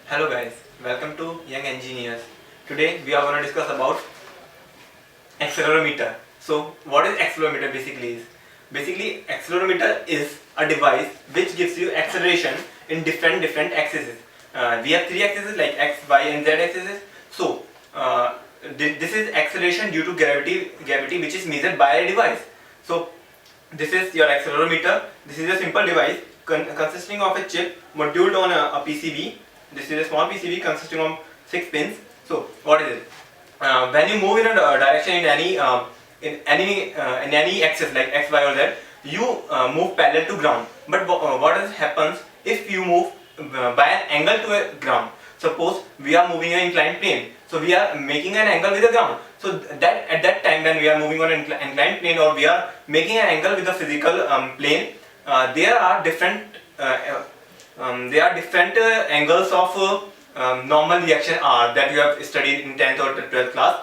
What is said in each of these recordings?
Hello guys, welcome to Young Engineers. Today we are going to discuss about accelerometer. So what is accelerometer basically is? Basically accelerometer is a device which gives you acceleration in different axes. We have three axes like x, y and z axes. So this is acceleration due to gravity which is measured by a device. So this is your accelerometer. This is a simple device consisting of a chip moduled on a PCB. This is a small PCB consisting of 6 pins. So what is it? When you move in a direction in any axis like x, y or z, you move parallel to ground. But what happens if you move by an angle to a ground? Suppose we are moving an inclined plane, so we are making an angle with the ground. So that at that time when we are moving on an inclined plane or we are making an angle with the physical plane, there are different angles of normal reaction R that you have studied in 10th or 12th class.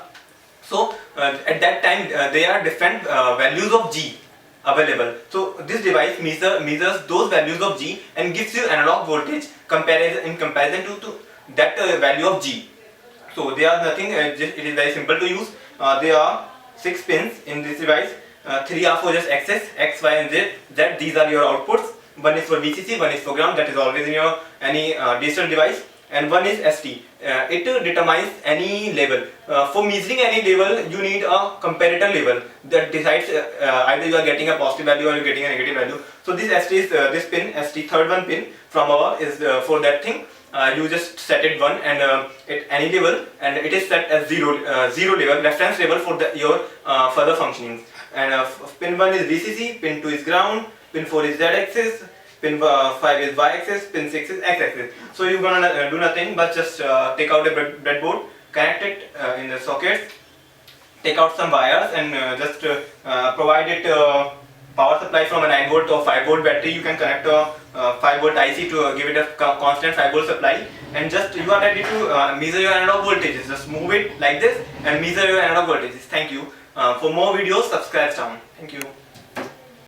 So at that time there are different values of G available. So this device measures those values of G and gives you analog voltage in comparison to that value of G. So they are nothing, it is very simple to use. There are 6 pins in this device. 3 are for just axis, x, y and z. These are your outputs. One is for VCC, one is for ground, that is always in your any digital device, and one is ST. It determines any level. For measuring any level, you need a comparator level that decides either you are getting a positive value or you are getting a negative value. So this ST is this pin, ST third one pin from above is for that thing. You just set it 1 and at any level, and it is set as 0 level, reference level for your further functionings. And pin 1 is VCC, pin 2 is ground, pin 4 is Z axis, pin 5 is Y axis, pin 6 is X axis. So you're gonna do nothing but just take out the breadboard, connect it in the sockets, take out some wires and just provide it power supply from a 9 volt or 5 volt battery. You can connect a 5 volt IC to give it a constant 5 volt supply, and just you are ready to measure your analog voltages. Just move it like this and measure your analog voltages. Thank you. For more videos, subscribe down. Thank you.